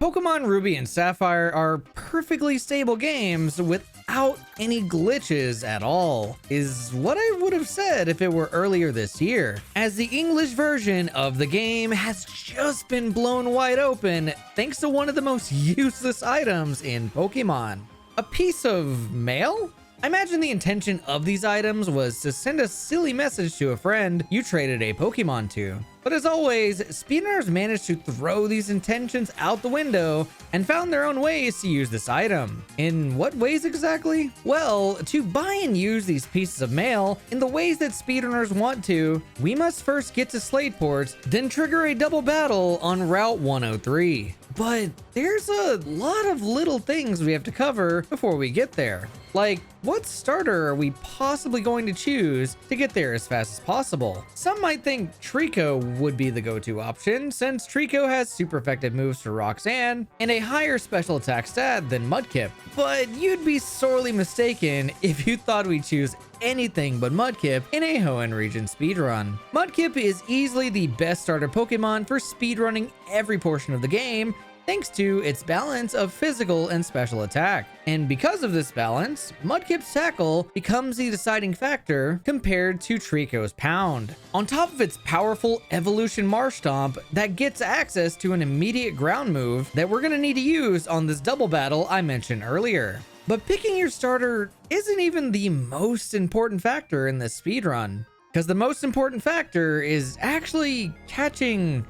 Pokemon Ruby and Sapphire are perfectly stable games without any glitches at all, is what I would have said if it were earlier this year, as the English version of the game has just been blown wide open thanks to one of the most useless items in Pokemon. A piece of mail? I imagine the intention of these items was to send a silly message to a friend you traded a Pokemon to. But as always, speedrunners managed to throw these intentions out the window and found their own ways to use this item. In what ways exactly? Well, to buy and use these pieces of mail in the ways that speedrunners want to, we must first get to Slateport, then trigger a double battle on Route 103. But there's a lot of little things we have to cover before we get there. Like, what starter are we possibly going to choose to get there as fast as possible? Some might think Trico would be the go-to option, since Trico has super effective moves for Roxanne and a higher special attack stat than Mudkip. But you'd be sorely mistaken if you thought we'd choose anything but Mudkip in a Hoenn region speedrun. Mudkip is easily the best starter Pokemon for speedrunning every portion of the game, thanks to its balance of physical and special attack. And because of this balance, Mudkip's tackle becomes the deciding factor compared to Trico's pound. On top of its powerful evolution Marsh Stomp that gets access to an immediate ground move that we're gonna need to use on this double battle I mentioned earlier. But picking your starter isn't even the most important factor in this speedrun, because the most important factor is actually catching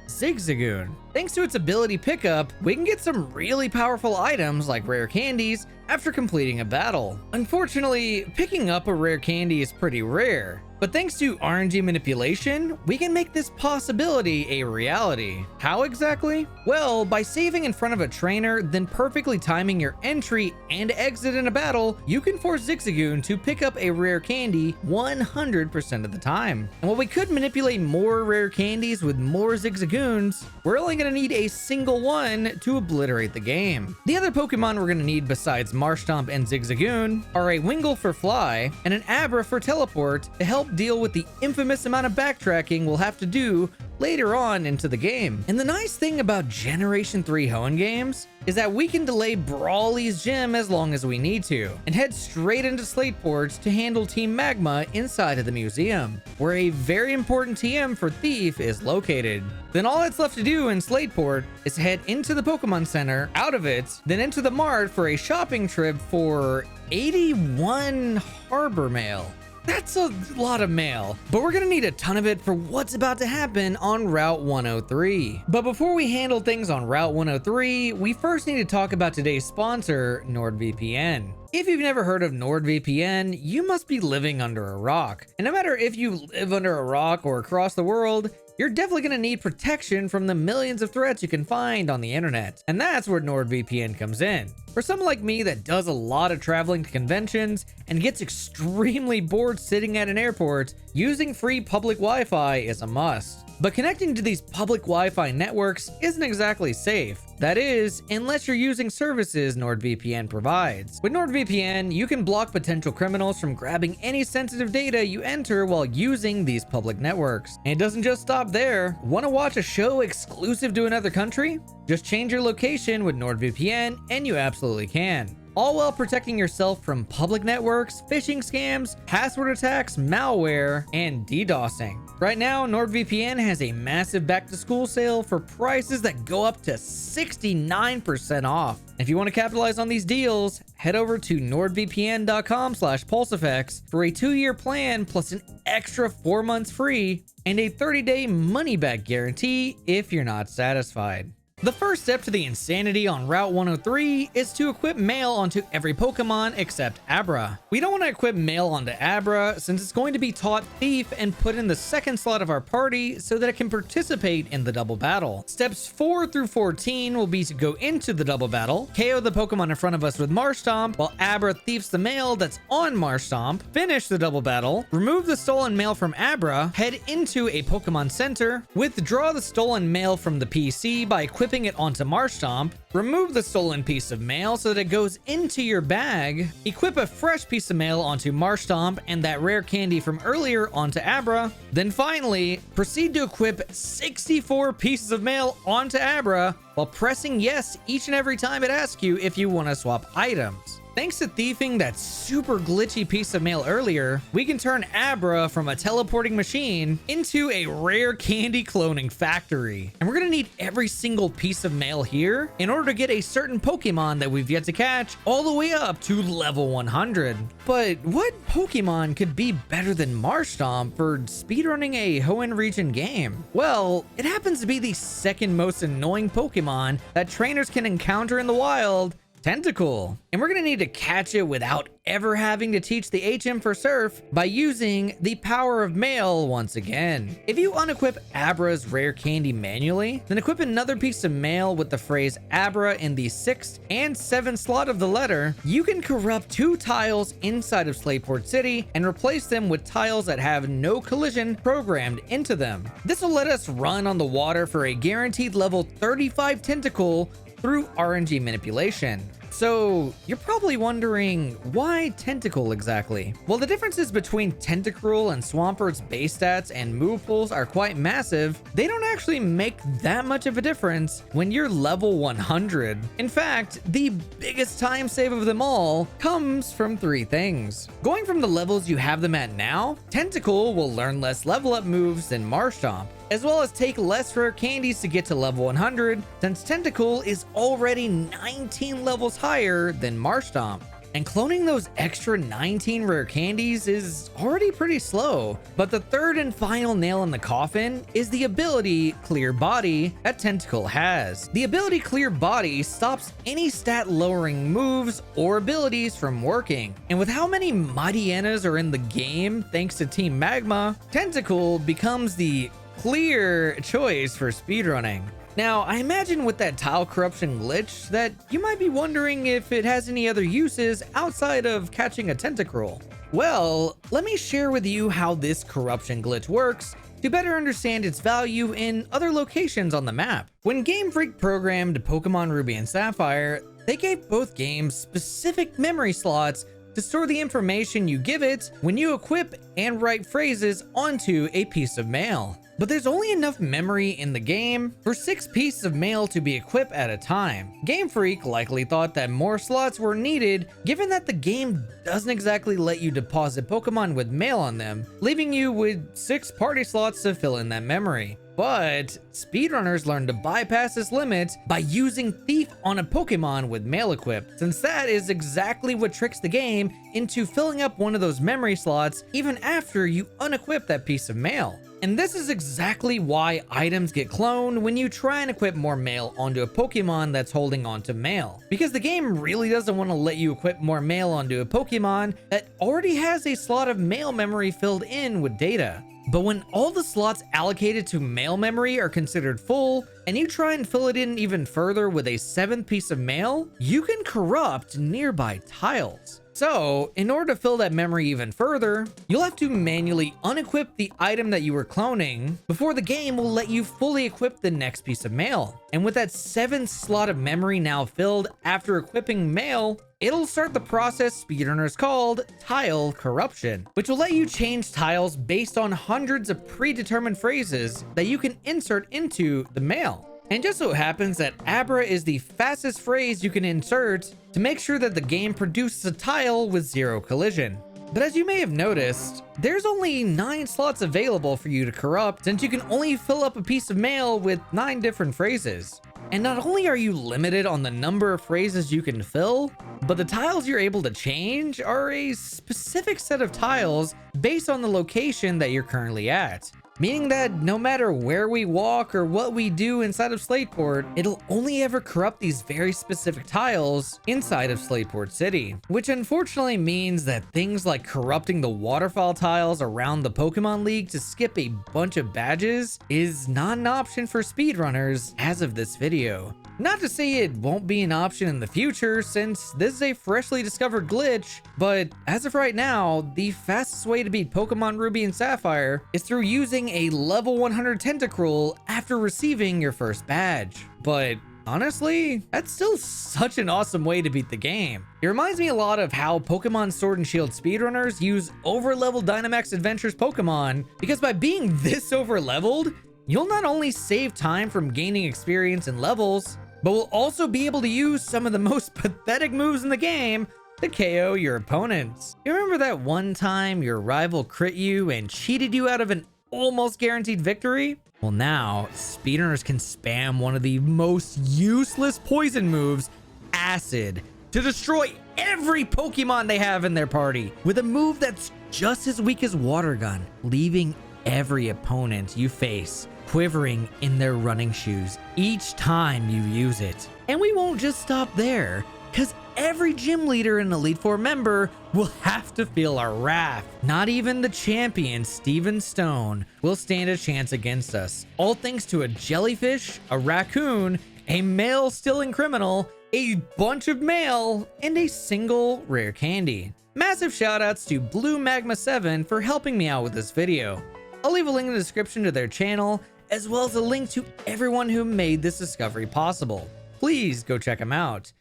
Zigzagoon. Thanks to its ability pickup, we can get some really powerful items like rare candies after completing a battle. Unfortunately, picking up a rare candy is pretty rare, but thanks to RNG manipulation, we can make this possibility a reality. How exactly? Well, by saving in front of a trainer, then perfectly timing your entry and exit in a battle, you can force Zigzagoon to pick up a rare candy 100% of the time. And while we could manipulate more rare candies with more Zigzagoons, we're only gonna need a single one to obliterate the game. The other Pokemon we're gonna need besides Marshtomp and Zigzagoon are a Wingull for Fly and an Abra for Teleport to help deal with the infamous amount of backtracking we'll have to do later on into the game. And the nice thing about Generation 3 Hoenn games is that we can delay Brawly's gym as long as we need to, and head straight into Slateport to handle Team Magma inside of the museum, where a very important TM for Thief is located. Then all that's left to do in Slateport is head into the Pokemon Center, out of it, then into the Mart for a shopping trip for 81 Harbor Mail. That's a lot of mail, but we're gonna need a ton of it for what's about to happen on Route 103. But before we handle things on Route 103, we first need to talk about today's sponsor, NordVPN. If you've never heard of NordVPN, you must be living under a rock. And no matter if you live under a rock or across the world, you're definitely going to need protection from the millions of threats you can find on the internet. And that's where NordVPN comes in. For someone like me that does a lot of traveling to conventions and gets extremely bored sitting at an airport, using free public Wi-Fi is a must. But connecting to these public Wi-Fi networks isn't exactly safe. That is, unless you're using services NordVPN provides. With NordVPN, you can block potential criminals from grabbing any sensitive data you enter while using these public networks. And it doesn't just stop there. Want to watch a show exclusive to another country? Just change your location with NordVPN and you absolutely can. All while protecting yourself from public networks, phishing scams, password attacks, malware, and DDoSing. Right now, NordVPN has a massive back-to-school sale for prices that go up to 69% off. If you want to capitalize on these deals, head over to nordvpn.com/PulseEffects for a 2-year plan plus an extra 4 months free and a 30-day money-back guarantee if you're not satisfied. The first step to the insanity on Route 103 is to equip mail onto every Pokemon except Abra. We don't want to equip mail onto Abra since it's going to be taught Thief and put in the second slot of our party so that it can participate in the double battle. Steps 4 through 14 will be to go into the double battle, KO the Pokemon in front of us with Marshtomp while Abra thiefs the mail that's on Marshtomp, finish the double battle, remove the stolen mail from Abra, head into a Pokemon Center, withdraw the stolen mail from the PC by equipping swapping it onto Marshtomp, remove the stolen piece of mail so that it goes into your bag, equip a fresh piece of mail onto Marshtomp and that rare candy from earlier onto Abra, then finally proceed to equip 64 pieces of mail onto Abra while pressing yes each and every time it asks you if you want to swap items. Thanks to thieving that super glitchy piece of mail earlier, we can turn Abra from a teleporting machine into a rare candy cloning factory. And we're gonna need every single piece of mail here in order to get a certain Pokemon that we've yet to catch all the way up to level 100. But what Pokemon could be better than Marshtomp for speedrunning a Hoenn region game? Well, it happens to be the second most annoying Pokemon that trainers can encounter in the wild, Tentacool. And we're gonna need to catch it without ever having to teach the HM for Surf by using the power of mail once again. If you unequip Abra's rare candy manually, then equip another piece of mail with the phrase Abra in the 6th and 7th slot of the letter, you can corrupt 2 tiles inside of Slateport City and replace them with tiles that have no collision programmed into them. This will let us run on the water for a guaranteed level 35 Tentacool through RNG manipulation. So you're probably wondering, why Tentacool exactly? Well, the differences between Tentacruel and Swampert's base stats and move pools are quite massive. They don't actually make that much of a difference when you're level 100. In fact, the biggest time save of them all comes from 3 things. Going from the levels you have them at now, Tentacool will learn less level up moves than Marshtomp, as well as take less rare candies to get to level 100, since Tentacool is already 19 levels higher than Marshtomp. And cloning those extra 19 rare candies is already pretty slow. But the third and final nail in the coffin is the ability Clear Body that Tentacool has. The ability Clear Body stops any stat lowering moves or abilities from working. And with how many Mighty-Annas are in the game thanks to Team Magma, Tentacool becomes the clear choice for speedrunning. Now, I imagine with that tile corruption glitch that you might be wondering if it has any other uses outside of catching a Tentacruel. Well, let me share with you how this corruption glitch works to better understand its value in other locations on the map. When Game Freak programmed Pokemon Ruby and Sapphire, they gave both games specific memory slots to store the information you give it when you equip and write phrases onto a piece of mail. But there's only enough memory in the game for 6 pieces of mail to be equipped at a time. Game Freak likely thought that more slots were needed, given that the game doesn't exactly let you deposit Pokemon with mail on them, leaving you with 6 party slots to fill in that memory. But speedrunners learned to bypass this limit by using Thief on a Pokemon with mail equipped, since that is exactly what tricks the game into filling up one of those memory slots even after you unequip that piece of mail. And this is exactly why items get cloned when you try and equip more mail onto a Pokemon that's holding onto mail. Because the game really doesn't want to let you equip more mail onto a Pokemon that already has a slot of mail memory filled in with data. But when all the slots allocated to mail memory are considered full, and you try and fill it in even further with a 7th piece of mail, you can corrupt nearby tiles. So, in order to fill that memory even further, you'll have to manually unequip the item that you were cloning before the game will let you fully equip the next piece of mail. And with that 7th slot of memory now filled after equipping mail, it'll start the process speedrunners called tile corruption, which will let you change tiles based on hundreds of predetermined phrases that you can insert into the mail. And just so happens that Abra is the fastest phrase you can insert to make sure that the game produces a tile with 0 collision. But as you may have noticed, there's only 9 slots available for you to corrupt, since you can only fill up a piece of mail with 9 different phrases. And not only are you limited on the number of phrases you can fill, but the tiles you're able to change are a specific set of tiles based on the location that you're currently at. Meaning that no matter where we walk or what we do inside of Slateport, it'll only ever corrupt these very specific tiles inside of Slateport City. Which unfortunately means that things like corrupting the waterfall tiles around the Pokemon League to skip a bunch of badges is not an option for speedrunners as of this video. Not to say it won't be an option in the future, since this is a freshly discovered glitch, but as of right now, the fastest way to beat Pokemon Ruby and Sapphire is through using landing a level 100 Tentacruel after receiving your first badge. But honestly, that's still such an awesome way to beat the game. It reminds me a lot of how Pokemon Sword and Shield speedrunners use over-leveled Dynamax Adventures Pokemon, because by being this over-leveled, you'll not only save time from gaining experience and levels, but will also be able to use some of the most pathetic moves in the game to KO your opponents. You remember that one time your rival crit you and cheated you out of an almost guaranteed victory? Well, now speedrunners can spam one of the most useless poison moves, Acid, to destroy every Pokemon they have in their party with a move that's just as weak as Water Gun, leaving every opponent you face quivering in their running shoes each time you use it. And we won't just stop there, because every gym leader and Elite Four member will have to feel our wrath. Not even the champion, Steven Stone, will stand a chance against us. All thanks to a jellyfish, a raccoon, a male stealing criminal, a bunch of mail, and a single rare candy. Massive shoutouts to Blumagma 7 for helping me out with this video. I'll leave a link in the description to their channel, as well as a link to everyone who made this discovery possible. Please go check them out.